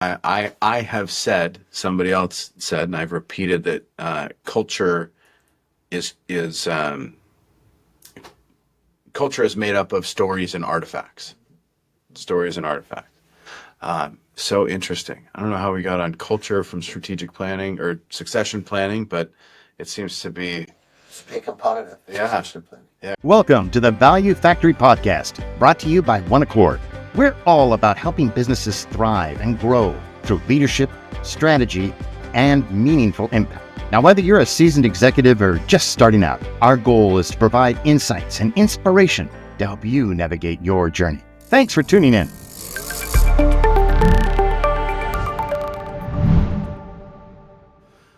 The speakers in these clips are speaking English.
I have said, somebody else said, and I've repeated that culture is culture is made up of stories and artifacts. Stories and artifacts. So interesting. I don't know how we got on culture from strategic planning or succession planning, but it seems to be It's a big component of succession planning. Welcome to the Value Factory Podcast, brought to you by OneAccord. We're all about helping businesses thrive and grow through leadership, strategy, and meaningful impact. Now, whether you're a seasoned executive or just starting out, our goal is to provide insights and inspiration to help you navigate your journey. Thanks for tuning in.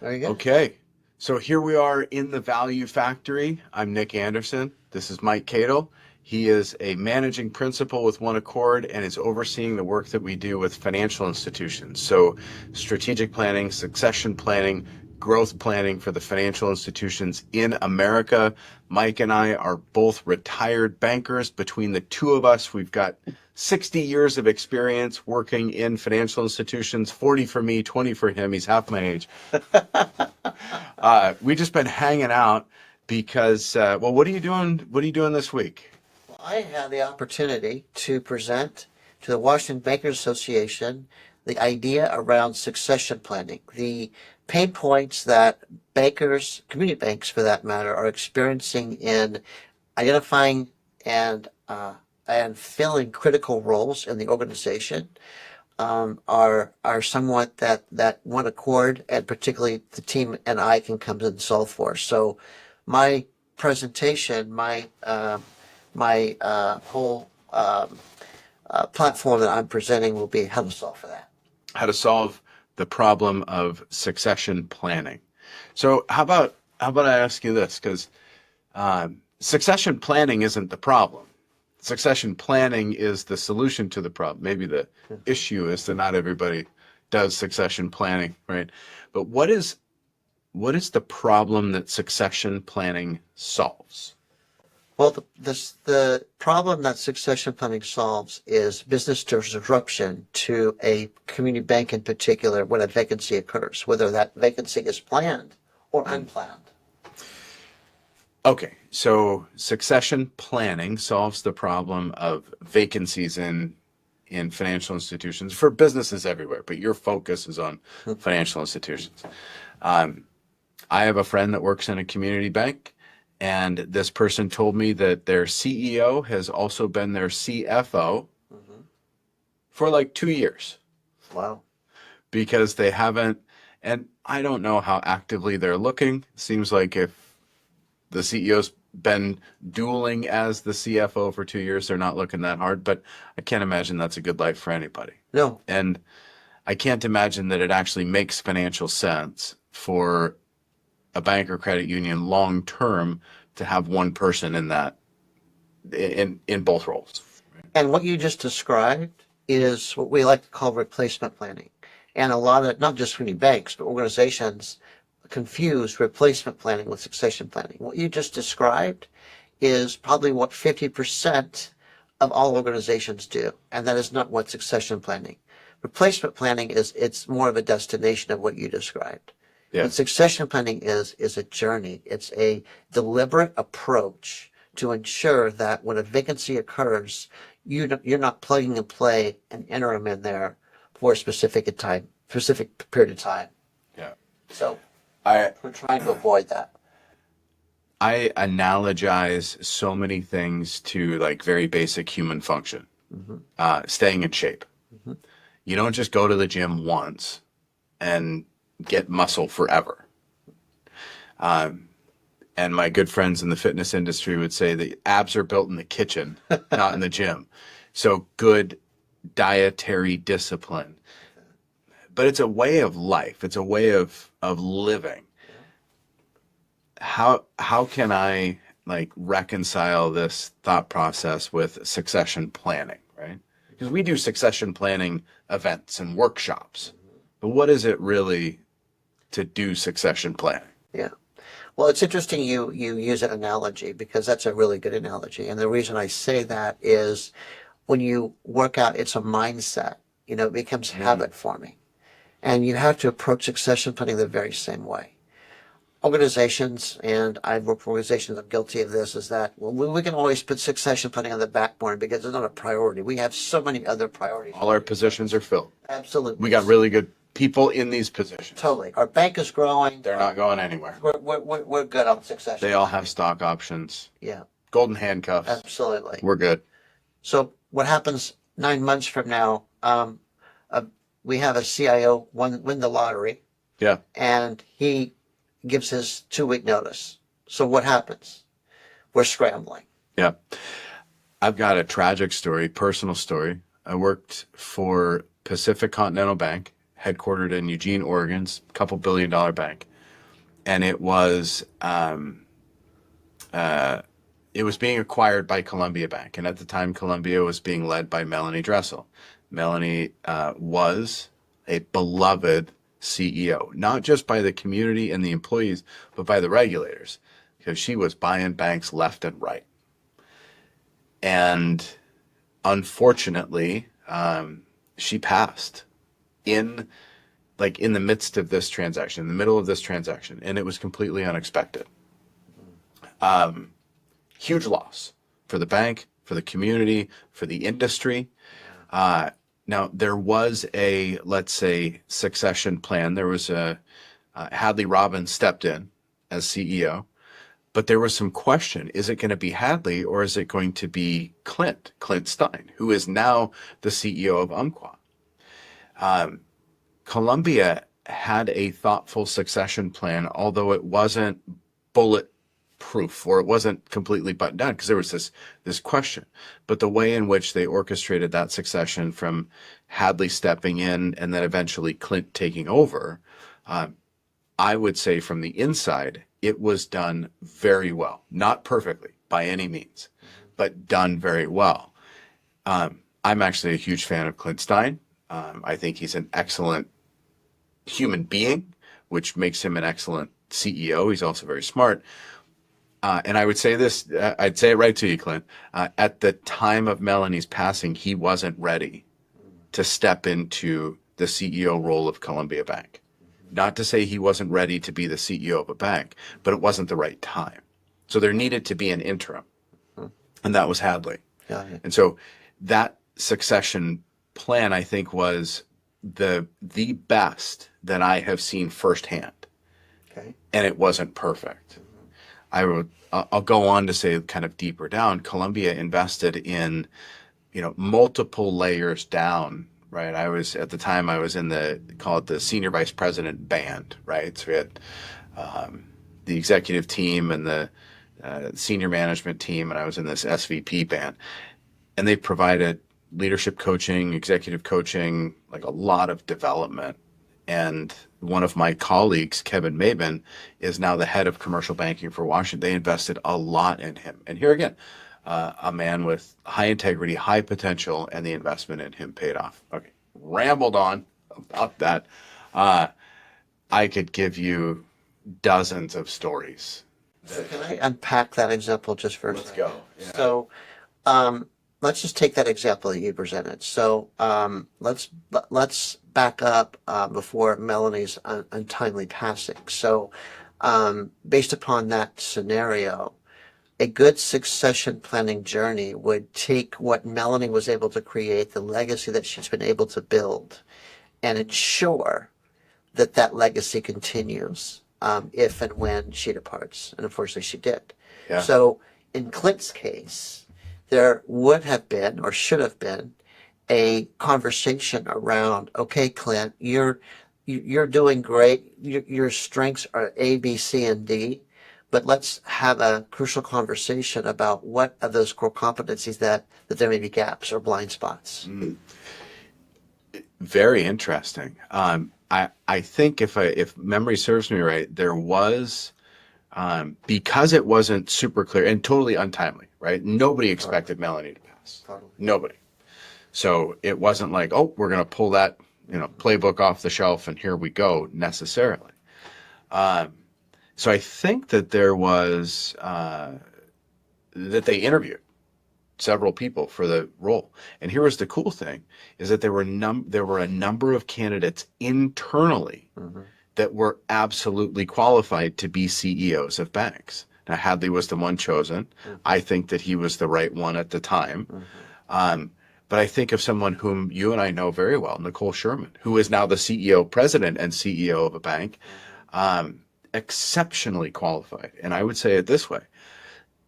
There you go. okay. So here we are in the Value Factory. I'm Nick Anderson. This is Mike Kadel. He is a managing principal with OneAccord and is overseeing the work that we do with financial institutions. So strategic planning, succession planning, growth planning for the financial institutions in America. Mike and I are both retired bankers. Between the two of us, we've got 60 years of experience working in financial institutions, 40 for me, 20 for him. He's half my age. We've just been hanging out because, well, what are you doing? What are you doing this week? Well, I had the opportunity to present to the Washington Bankers Association the idea around succession planning, the pain points that bankers, community banks for that matter, are experiencing in identifying and filling critical roles in the organization. Are somewhat that OneAccord and particularly the team and I can come in and solve for. So my presentation, my whole platform that I'm presenting will be how to solve for that. How to solve the problem of succession planning. So how about I ask you this? Because succession planning isn't the problem. Succession planning is the solution to the problem. Maybe the issue is that not everybody does succession planning, right? But what is the problem that succession planning solves? Well, the problem that succession planning solves is business disruption to a community bank in particular when a vacancy occurs, whether that vacancy is planned or unplanned. Okay, so succession planning solves the problem of vacancies in financial institutions for businesses everywhere, but your focus is on financial institutions. I have a friend that works in a community bank, and this person told me that their CEO has also been their CFO for like 2 years Wow. because they haven't, and I don't know how actively they're looking. Seems like if the CEO's been dueling as the CFO for 2 years, they're not looking that hard, but I can't imagine that's a good life for anybody. No. And I can't imagine that it actually makes financial sense for a bank or credit union long term to have one person in that in both roles. And what you just described is what we like to call replacement planning. And a lot of, not just community banks, but organizations confuse replacement planning with succession planning. What you just described is probably what 50% of all organizations do. And that is not what succession planning. Replacement planning it's more of a destination of what you described. Yeah. What succession planning is a journey. It's a deliberate approach to ensure that when a vacancy occurs, you're not plugging and play an interim in there for a specific period of time. Yeah. So I we're trying to avoid that. I analogize so many things to like very basic human function. Staying in shape. You don't just go to the gym once and get muscle forever. And my good friends in the fitness industry would say the abs are built in the kitchen, not in the gym. So good dietary discipline. But it's a way of life. It's a way of living. How can I like reconcile this thought process with succession planning, right? Because we do succession planning events and workshops. But what is it really to do succession planning? Yeah. Well, it's interesting you use an analogy because that's a really good analogy. And the reason I say that is when you work out, it's a mindset. it becomes habit forming. And you have to approach succession planning the very same way. Organizations, and I've worked for organizations, I'm guilty of this, is that we can always put succession planning on the back burner because it's not a priority. We have so many other priorities. All our positions are filled. Absolutely. We got really good people in these positions. Totally. Our bank is growing. They're not going anywhere. We're good on succession. They all have stock options, Yeah, golden handcuffs. absolutely. We're good. So what happens 9 months from now? We have a CIO win the lottery, Yeah. and he gives his 2-week notice. So what happens? We're scrambling. Yeah. I've got a tragic story, personal story. I worked for Pacific Continental Bank, headquartered in Eugene, Oregon's couple $1 billion bank. And it was being acquired by Columbia Bank. And at the time, Columbia was being led by Melanie Dressel. Melanie was a beloved CEO, not just by the community and the employees, but by the regulators, because she was buying banks left and right. And unfortunately, she passed in the midst of this transaction, in the middle of this transaction, and it was completely unexpected. Huge loss for the bank, for the community, for the industry. Now, there was a, let's say, succession plan. There was Hadley Robbins stepped in as CEO, but there was some question. Is it going to be Hadley or is it going to be Clint Stein, who is now the CEO of Umpqua? Columbia had a thoughtful succession plan, although it wasn't bulletproof or it wasn't completely buttoned down because there was this question. But the way in which they orchestrated that succession, from Hadley stepping in and then eventually Clint taking over, I would say from the inside, it was done very well. Not perfectly by any means, but done very well. I'm actually a huge fan of Clint Stein. I think he's an excellent human being, which makes him an excellent CEO. He's also very smart. And I would say this, I'd say it right to you, Clint. At the time of Melanie's passing, he wasn't ready to step into the CEO role of Columbia Bank. Not to say he wasn't ready to be the CEO of a bank, but it wasn't the right time. So there needed to be an interim, and that was Hadley. Yeah. And so that succession plan, I think, was the best that I have seen firsthand. Okay. And it wasn't perfect. I'll go on to say, kind of deeper down, Columbia invested in, multiple layers down, right? At the time I was in call it the senior vice president band, right? So we had the executive team and the senior management team, and I was in this SVP band. And they provided leadership coaching, executive coaching, like a lot of development. And one of my colleagues, Kevin Mabin, is now the head of commercial banking for Washington. They invested a lot in him. And here again, a man with high integrity, high potential, and the investment in him paid off. Okay, rambled on about that. I could give you dozens of stories. So can I unpack that example just for a Let's second? go. Yeah. So let's just take that example that you presented. So let's back up before Melanie's untimely passing. So based upon that scenario, a good succession planning journey would take what Melanie was able to create, the legacy that she's been able to build, and ensure that that legacy continues if and when she departs. And unfortunately, she did. Yeah. So in Clint's case, there would have been or should have been a conversation around, okay, Clint, you're doing great. Your strengths are A, B, C, and D, but let's have a crucial conversation about what are those core competencies that there may be gaps or blind spots. Very interesting. I think if memory serves me right, there was, because it wasn't super clear and totally untimely, right? Nobody expected Melanie to pass. Totally. Nobody. So it wasn't like, oh, we're going to pull that, playbook off the shelf and here we go necessarily. So I think that there was, that they interviewed, several people for the role. And here was the cool thing is that there were a number of candidates internally that were absolutely qualified to be CEOs of banks. Now, Hadley was the one chosen. I think that he was the right one at the time. But I think of someone whom you and I know very well, Nicole Sherman, who is now the CEO, president and CEO of a bank, exceptionally qualified. And I would say it this way.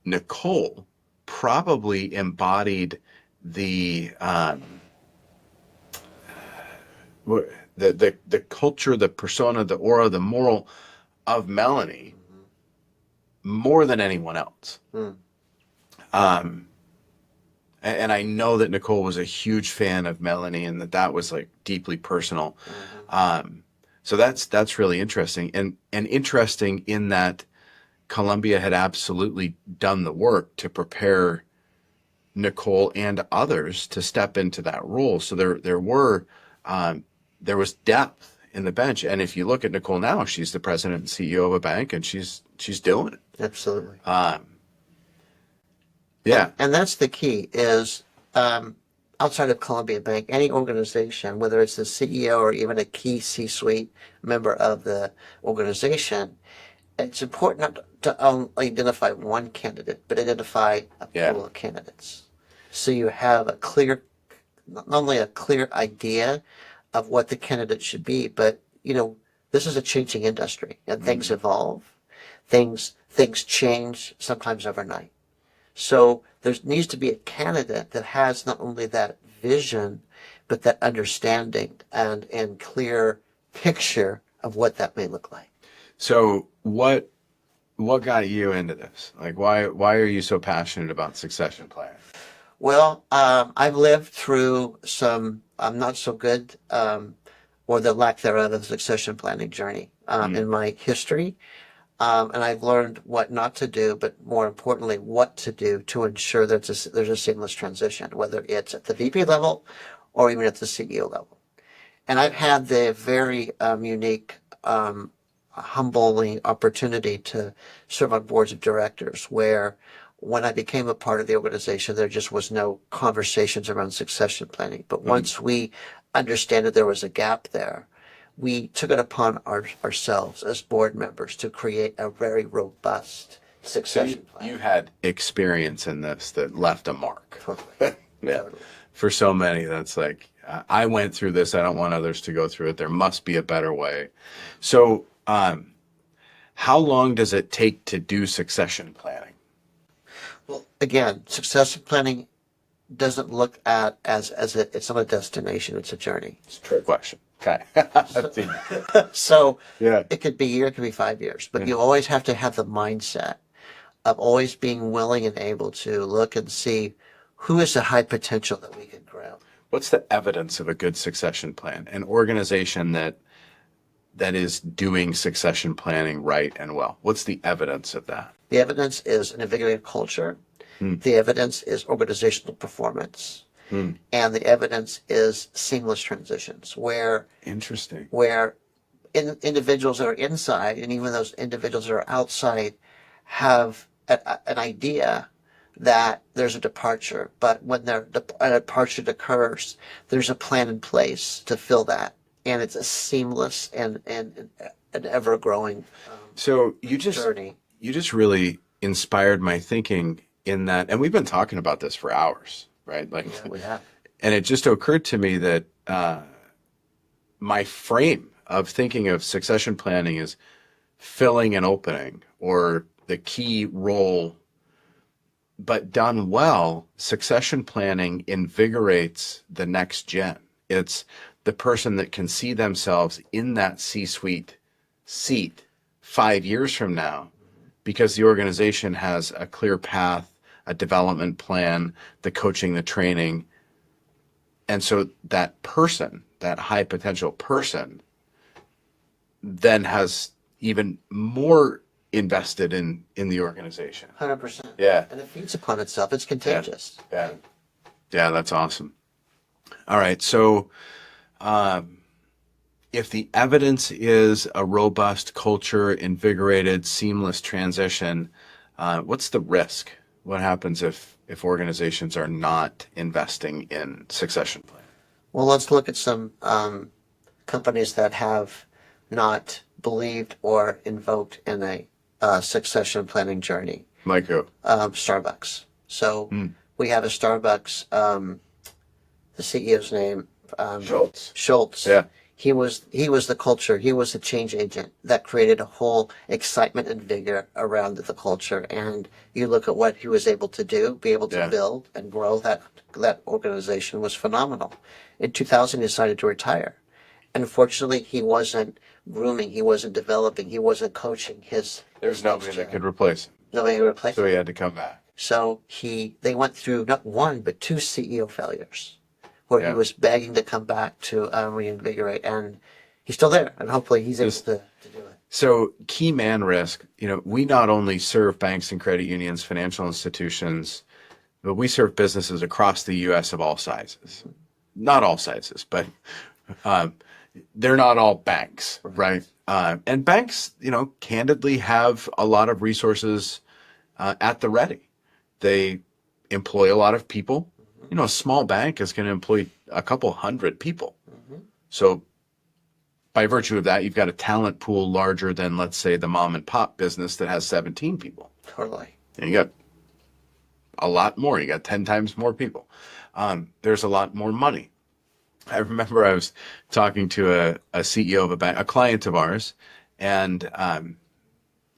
Nicole probably embodied the culture, the persona, the aura, the moral of Melanie more than anyone else. And I know that Nicole was a huge fan of Melanie and that was like deeply personal. So that's really interesting and interesting in that Columbia had absolutely done the work to prepare Nicole and others to step into that role. So there was depth in the bench. And if you look at Nicole now, she's the president and CEO of a bank, and she's doing it. Absolutely. Yeah. And that's the key is outside of Columbia Bank, any organization, whether it's the CEO or even a key C-suite member of the organization, it's important not to only identify one candidate, but identify a pool of candidates. So you have not only a clear idea of what the candidate should be, but, this is a changing industry and things evolve. Things change sometimes overnight. So there needs to be a candidate that has not only that vision, but that understanding and clear picture of what that may look like. So what got you into this? Like, why are you so passionate about succession planning? Well, I've lived through some not so good or the lack thereof of succession planning journey in my history. And I've learned what not to do, but more importantly, what to do to ensure that there's a seamless transition, whether it's at the VP level or even at the CEO level. And I've had the very unique, humbling opportunity to serve on boards of directors where when I became a part of the organization, there just was no conversations around succession planning. But once we understood that there was a gap there, we took it upon ourselves as board members to create a very robust succession plan. You had experience in this that left a mark. Totally. Yeah. Totally. For so many, that's like, I went through this. I don't want others to go through it. There must be a better way. So, how long does it take to do succession planning? Well, again, succession planning doesn't look at it's not a destination, it's a journey. It's a trick question. Okay. So yeah. It could be a year, it could be 5 years, but you always have to have the mindset of always being willing and able to look and see who is the high potential that we can grow. What's the evidence of a good succession plan? An organization that is doing succession planning right and well. What's the evidence of that? The evidence is an invigorated culture. The evidence is organizational performance. And the evidence is seamless transitions where individuals that are inside and even those individuals that are outside have an idea that there's a departure, but when a departure occurs, there's a plan in place to fill that, and it's a seamless and an ever-growing journey. You just really inspired my thinking in that, and we've been talking about this for hours, right? Like, yeah, we have. And it just occurred to me that my frame of thinking of succession planning is filling an opening or the key role. But done well, succession planning invigorates the next gen. It's the person that can see themselves in that C-suite seat 5 years from now because the organization has a clear path, a development plan, the coaching, the training. And so that person, that high potential person, then has even more invested in the organization. 100%. Yeah. And it feeds upon itself. It's contagious. Yeah. Yeah, that's awesome. All right. So if the evidence is a robust culture, invigorated, seamless transition, what's the risk? What happens if organizations are not investing in succession planning? Well, let's look at some companies that have not believed or invoked in a succession planning journey. Like who? Starbucks. So we have a Starbucks, the CEO's name, Schultz. Schultz. Yeah. He was the culture. He was the change agent that created a whole excitement and vigor around the culture. And you look at what he was able to do, be able to build and grow that organization was phenomenal. In 2000, he decided to retire. And unfortunately, he wasn't grooming, he wasn't developing, he wasn't coaching his. There's nobody that could replace him. Nobody could replace him. So he had to come back. So they went through not one, but two CEO failures where he was begging to come back to reinvigorate. And he's still there. And hopefully he's able to do it. So key man risk, we not only serve banks and credit unions, financial institutions, but we serve businesses across the U.S. of all sizes. Not all sizes, but they're not all banks, right? And banks, candidly have a lot of resources at the ready. They employ a lot of people. A small bank is going to employ a couple hundred people. So by virtue of that, you've got a talent pool larger than, let's say, the mom and pop business that has 17 people. Totally. And you got a lot more. You got 10 times more people. There's a lot more money. I remember I was talking to a CEO of a bank, a client of ours, and,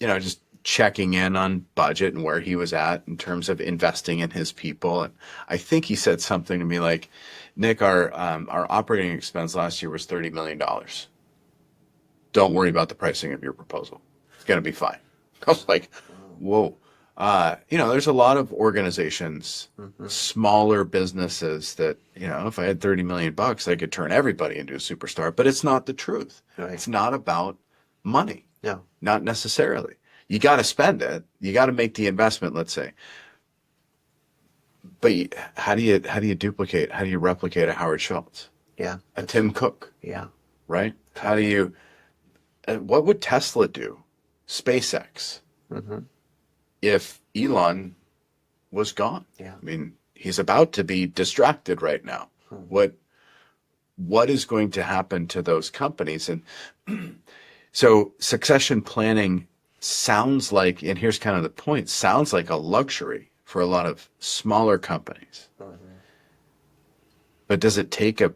just checking in on budget and where he was at in terms of investing in his people. And I think he said something to me like, Nick, our operating expense last year was $30 million. Don't worry about the pricing of your proposal. It's going to be fine. I was like, whoa. There's a lot of organizations, smaller businesses that, if I had 30 million bucks, I could turn everybody into a superstar, but it's not the truth. Right. It's not about money. No. Not necessarily. You got to spend it. You got to make the investment, let's say. But how do you duplicate? How do you replicate a Howard Schultz? Yeah. A Tim Cook? Yeah. Right? What would Tesla do? SpaceX? If Elon was gone? Yeah. I mean, he's about to be distracted right now. What is going to happen to those companies? And so succession planning sounds like, and here's kind of the point, sounds like a luxury for a lot of smaller companies. But does it take a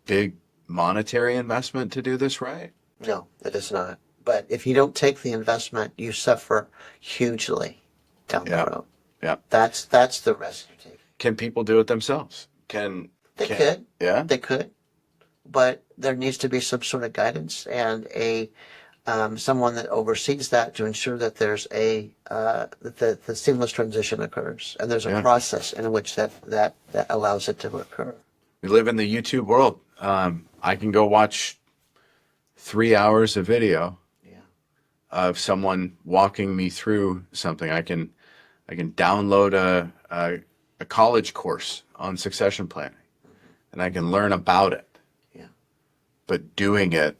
big monetary investment to do this right? No, it is not. But if you don't take the investment, you suffer hugely down the road. Yeah. That's the risk you take. Can people do it themselves? They could. Yeah. They could. But there needs to be some sort of guidance and someone that oversees that to ensure that there's that the seamless transition occurs and there's a process in which that allows it to occur. We live in the YouTube world. I can go watch 3 hours of video of someone walking me through something. I can download a college course on succession planning, and I can learn about it. Yeah. But doing it,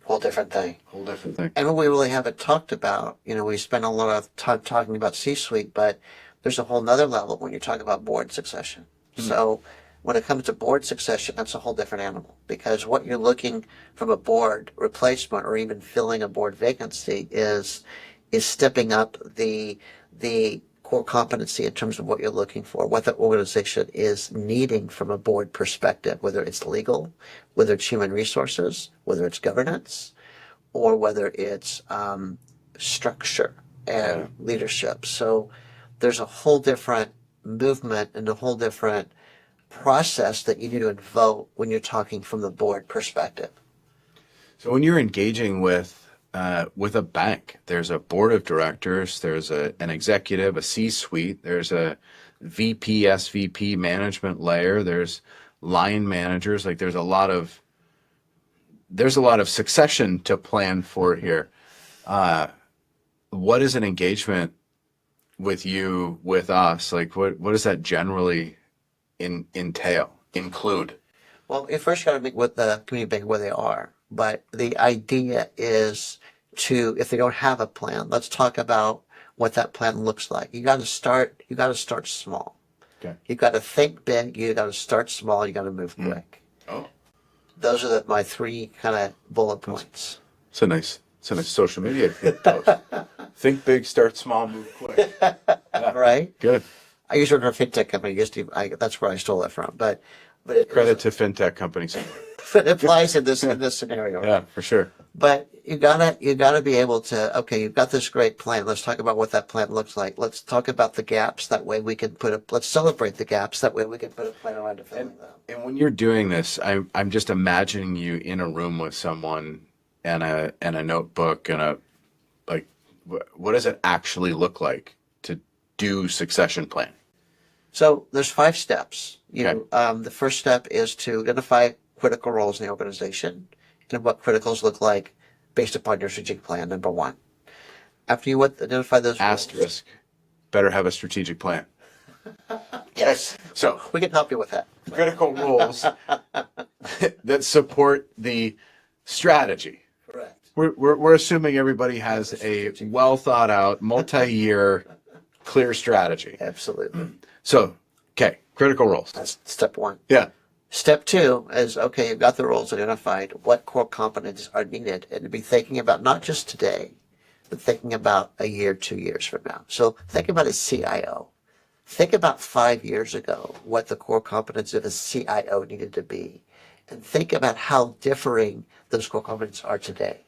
Whole different thing. And what we really haven't talked about, we spend a lot of time talking about C-suite, but there's a whole nother level when you're talking about board succession. So when it comes to board succession, that's a whole different animal, because what you're looking from a board replacement or even filling a board vacancy is stepping up the core competency in terms of what you're looking for, what the organization is needing from a board perspective, whether it's legal, whether it's human resources, whether it's governance, or whether it's structure and leadership. So there's a whole different movement and a whole different process that you need to invoke when you're talking from the board perspective. So when you're engaging with a bank, there's a board of directors, there's an executive, a C-suite, there's a VP, SVP management layer, there's line managers. Like there's a lot of succession to plan for here. What is an engagement with you, with us? Like what does that generally include? Well, you first got to meet with the community bank where they are. But the idea is if they don't have a plan, let's talk about what that plan looks like. You got to start small. Okay. You got to think big. You got to start small. You got to move quick. Oh, Those are my three kind of bullet points. it's a nice social media post. Think big, start small, move quick. Yeah, Right? good. I used to work for a fintech company. That's where I stole that from. But Credit to fintech companies. it applies in this scenario. Right? Yeah, for sure. But you gotta be able to, okay, you've got this great plan. Let's talk about what that plan looks like. Let's talk about the gaps. That way we can let's celebrate the gaps. That way we can put a plan around to fill them. And when you're doing this, I'm just imagining you in a room with someone and a notebook and what does it actually look like to do succession planning? So there's 5 steps. Okay. The first step is to identify critical roles in the organization and what criticals look like based upon your strategic plan, number 1. After you identify those roles, Asterisk. Better have a strategic plan. yes, So we can help you with that. critical roles that support the strategy. Correct. We're assuming everybody has a well thought out, multi-year, clear strategy. Absolutely. So, okay, critical roles. That's step 1. Yeah. Step 2 is, okay, you've got the roles identified. What core competencies are needed? And to be thinking about not just today, but thinking about a year, 2 years from now. So think about a CIO. Think about 5 years ago, what the core competencies of a CIO needed to be. And think about how differing those core competencies are today.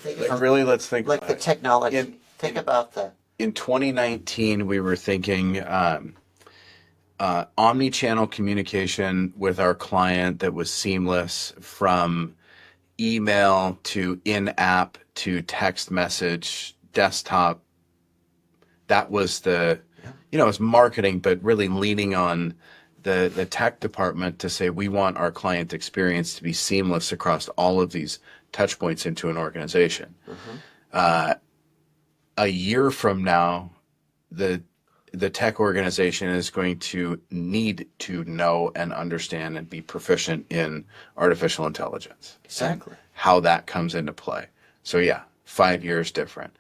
Let's think Like about the it. technology. Think about the... In 2019, we were thinking omni-channel communication with our client that was seamless, from email to in-app to text message, desktop. That was it was marketing, but really leaning on the tech department to say, we want our client experience to be seamless across all of these touch points into an organization. A year from now, the tech organization is going to need to know and understand and be proficient in artificial intelligence. Exactly. And how that comes into play. So yeah, 5 years different.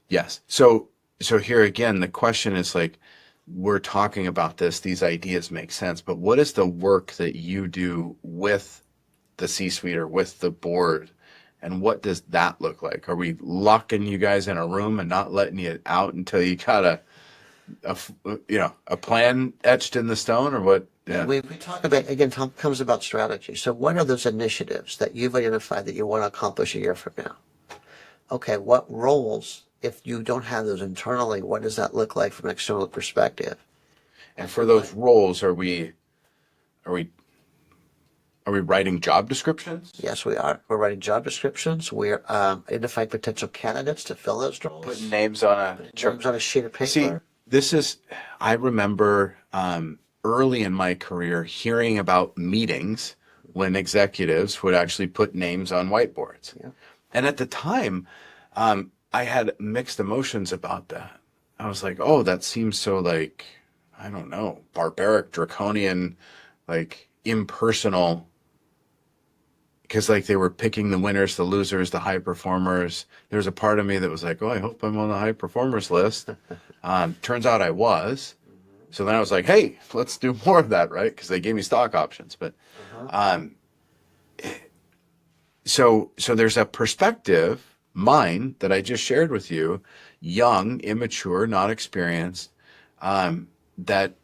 Yes. So here again, the question is like, we're talking about this, these ideas make sense, but what is the work that you do with the C-suite or with the board? And what does that look like? Are we locking you guys in a room and not letting you out until you got a plan etched in the stone, or what? Yeah. We talk about, again, comes about strategy. So what are those initiatives that you've identified that you want to accomplish a year from now? Okay, what roles, if you don't have those internally, what does that look like from an external perspective? And for those roles, are we writing job descriptions? Yes, we are. We're writing job descriptions. We're identifying potential candidates to fill those roles. Putting names on a sheet of paper. See, I remember early in my career hearing about meetings when executives would actually put names on whiteboards. Yeah. And at the time, I had mixed emotions about that. I was like, oh, that seems so like, I don't know, barbaric, draconian, like impersonal. Because like they were picking the winners, the losers, the high performers. There was a part of me that was like, oh, I hope I'm on the high performers list. Turns out I was. So then I was like, hey, let's do more of that, right? Because they gave me stock options. But so there's a perspective, mine, that I just shared with you, young, immature, not experienced, that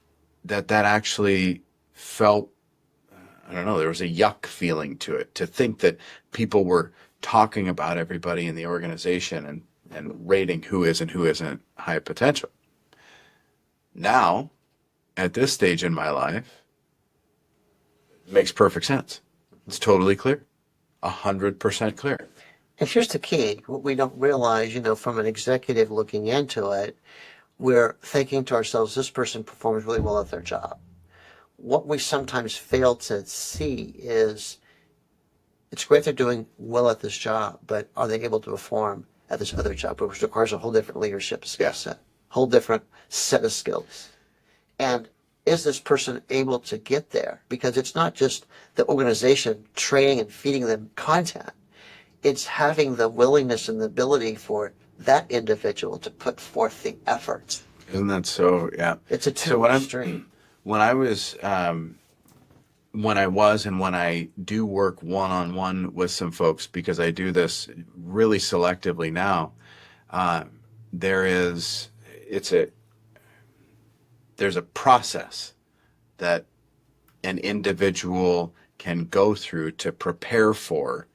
actually felt, I don't know, there was a yuck feeling to it, to think that people were talking about everybody in the organization and rating who is and who isn't high potential. Now, at this stage in my life, it makes perfect sense. It's totally clear. 100% clear. And here's the key. What we don't realize, from an executive looking into it, we're thinking to ourselves, this person performs really well at their job. What we sometimes fail to see is it's great they're doing well at this job, but are they able to perform at this other job, which requires a whole different leadership skill set, whole different set of skills. And is this person able to get there? Because it's not just the organization training and feeding them content. it's having the willingness and the ability for that individual to put forth the effort. Isn't that so? Yeah. It's a So two-way stream. when I was, and when I do work one-on-one with some folks, because I do this really selectively now, there is, there's a process that an individual can go through to prepare for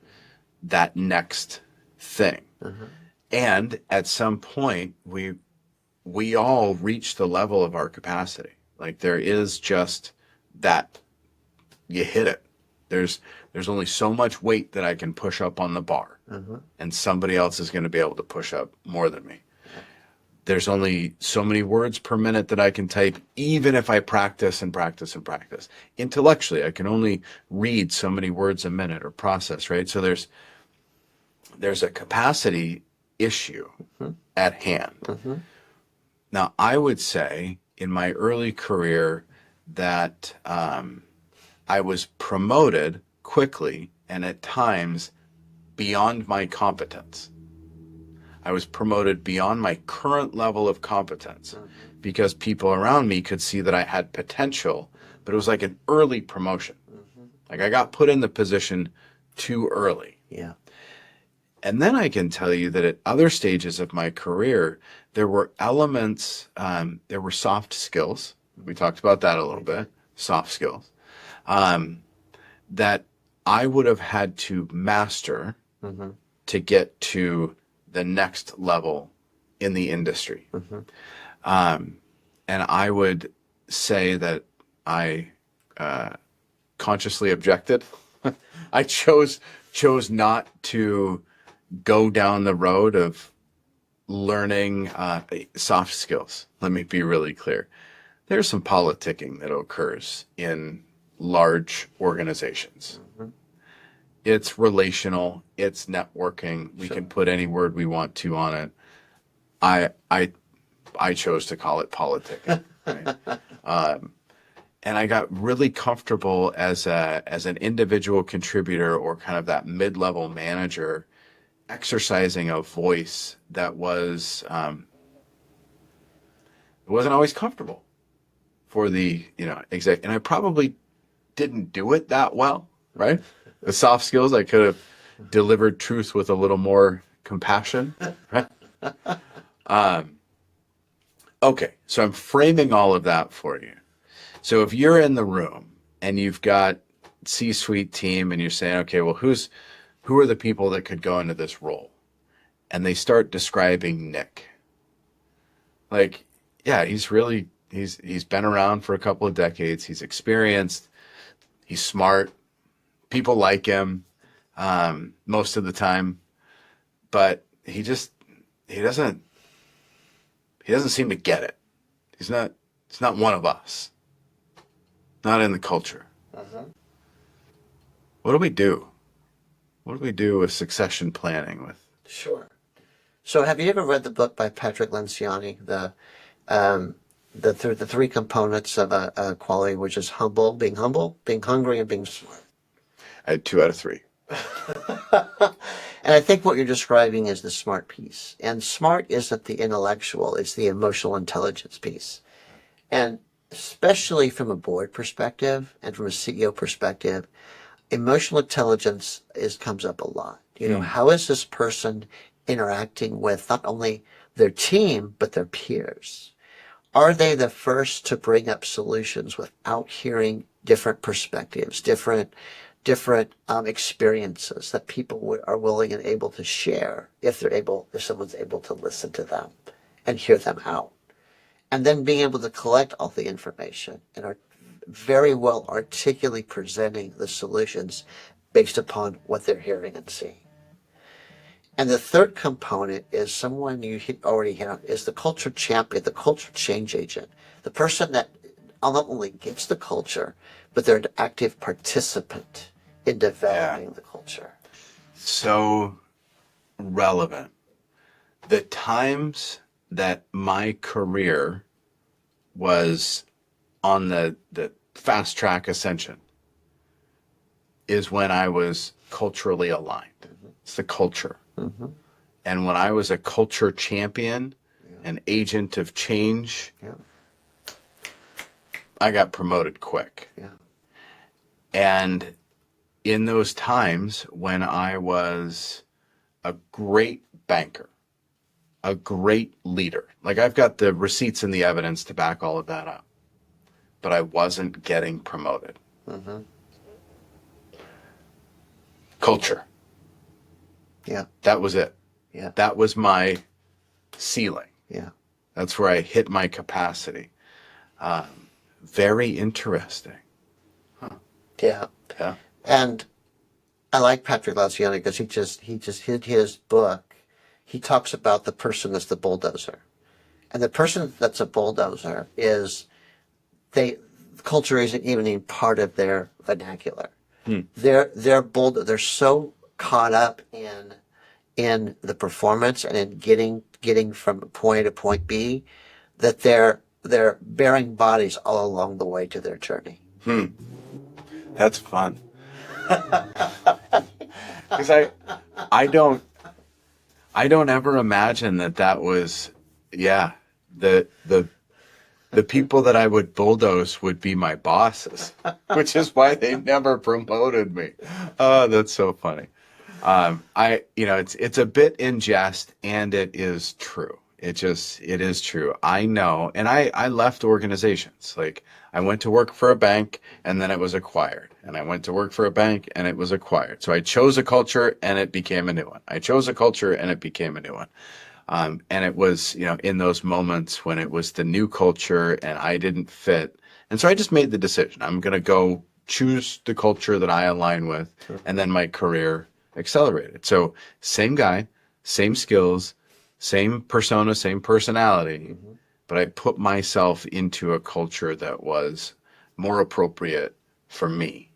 that next thing. And at some point, we all reach the level of our capacity. Like there is just that, you hit it. There's only so much weight that I can push up on the bar, and somebody else is going to be able to push up more than me. There's only so many words per minute that I can type, even if I practice and practice and practice. Intellectually, I can only read so many words a minute or process, right? So there's a capacity issue at hand. Now, I would say in my early career that I was promoted quickly and at times beyond my competence. I was promoted beyond my current level of competence because people around me could see that I had potential, but it was like an early promotion. Like I got put in the position too early. Yeah. And then I can tell you that at other stages of my career, there were elements, there were soft skills. We talked about that a little bit, soft skills, that I would have had to master to get to the next level in the industry. And I would say that I consciously objected. I chose not to go down the road of learning soft skills. Let me be really clear. There's some politicking that occurs in large organizations. It's relational, it's networking. We can put any word we want to on it. I chose to call it politicking. Right? And I got really comfortable as an individual contributor or kind of that mid-level manager, exercising a voice that was it wasn't always comfortable for the exec, and I probably didn't do it that well, right? The soft skills, I could have delivered truth with a little more compassion, right? Okay, so I'm framing all of that for you. So if you're in the room and you've got C-suite team and you're saying, okay, well, who are the people that could go into this role? And they start describing Nick. Like, yeah, he's been around for a couple of decades. He's experienced. He's smart. People like him most of the time, but he doesn't seem to get it. It's not one of us. Not in the culture. What do we do? What do we do with succession planning with? Sure. So have you ever read the book by Patrick Lencioni, the three components of a quality, which is humble, being hungry, and being smart? I had 2 out of 3. And I think what you're describing is the smart piece. And smart isn't the intellectual, it's the emotional intelligence piece. And especially from a board perspective and from a CEO perspective, emotional intelligence comes up a lot. How is this person interacting with not only their team, but their peers? Are they the first to bring up solutions without hearing different perspectives, different experiences that people are willing and able to share if someone's able to listen to them and hear them out? And then being able to collect all the information and are very well articulately presenting the solutions based upon what they're hearing and seeing. And the third component is someone you already hit on, is the culture champion, the culture change agent, the person that not only gives the culture, but they're an active participant in developing the culture. So relevant. The times that my career was on the fast track ascension is when I was culturally aligned. It's the culture. Mm-hmm. And when I was a culture champion, an agent of change, Yeah. I got promoted quick. Yeah. And in those times when I was a great banker, a great leader, like I've got the receipts and the evidence to back all of that up, but I wasn't getting promoted. Mm-hmm. Culture. Yeah. That was it. Yeah. That was my ceiling. Yeah. That's where I hit my capacity. Very interesting. Yeah. Yeah. And I like Patrick Lencioni because his book, he talks about the person that's the bulldozer. And the person that's a bulldozer is culture isn't even part of their vernacular. They're so caught up in the performance and in getting from point A to point B that they're bearing bodies all along the way to their journey. That's fun. Because I don't ever imagine that was, yeah, the people that I would bulldoze would be my bosses, which is why they never promoted me. Oh, that's so funny. It's a bit in jest, and it is true. It is true. I know. And I left organizations. Like I went to work for a bank and then it was acquired. And I went to work for a bank and it was acquired. So I chose a culture and it became a new one. I chose a culture and it became a new one. And it was, in those moments when it was the new culture and I didn't fit. And so I just made the decision. I'm going to go choose the culture that I align with. Sure. And then my career accelerated. So same guy, same skills, same persona, same personality, but I put myself into a culture that was more appropriate for me.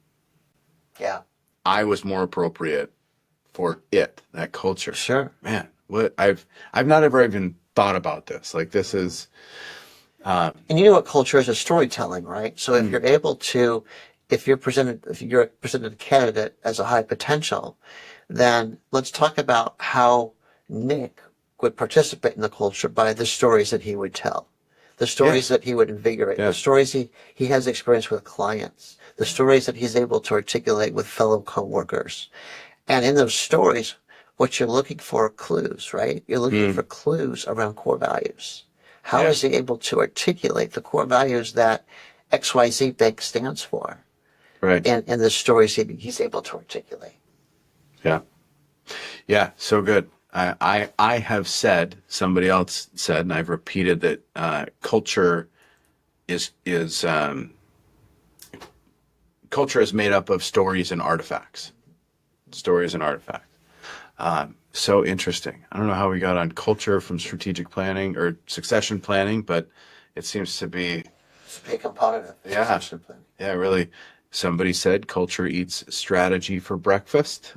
Yeah. I was more appropriate for that culture. Sure. Man, what I've not ever even thought about this. Like this is And you know what culture is? It's storytelling, right? So if you're able to, if you're presented a candidate as a high potential, then let's talk about how Nick would participate in the culture by the stories that he would tell, the stories that he would invigorate, the stories he has experience with clients, the stories that he's able to articulate with fellow coworkers. And in those stories, what you're looking for are clues, right? You're looking for clues around core values. How is he able to articulate the core values that XYZ Bank stands for? right. And the stories he's able to articulate. Yeah. Yeah. So good. I have said, somebody else said, and I've repeated that culture is culture is made up of stories and artifacts. Stories and artifacts. So interesting. I don't know how we got on culture from strategic planning or succession planning, but it seems to be. It's a big component of succession planning. Yeah, really. Somebody said culture eats strategy for breakfast.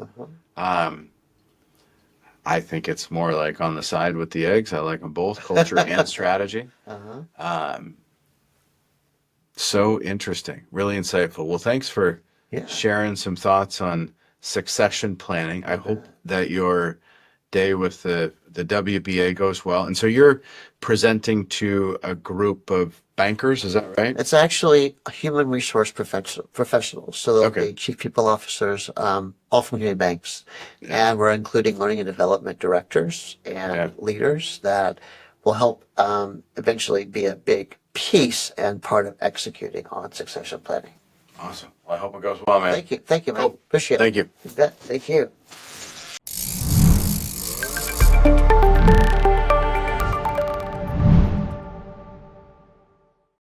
I think it's more like on the side with the eggs. I like them both, culture and strategy. So interesting, really insightful. Well, thanks for sharing some thoughts on succession planning. I hope that your day with the WBA goes well. And so you're presenting to a group of bankers, is that right? It's actually a human resource professionals. So they'll be chief people officers, all from community banks. And we're including learning and development directors and leaders that will help eventually be a big piece and part of executing on succession planning. Awesome. Well, I hope it goes well, man. Thank you, man. Appreciate it. Thank you. You bet. Thank you.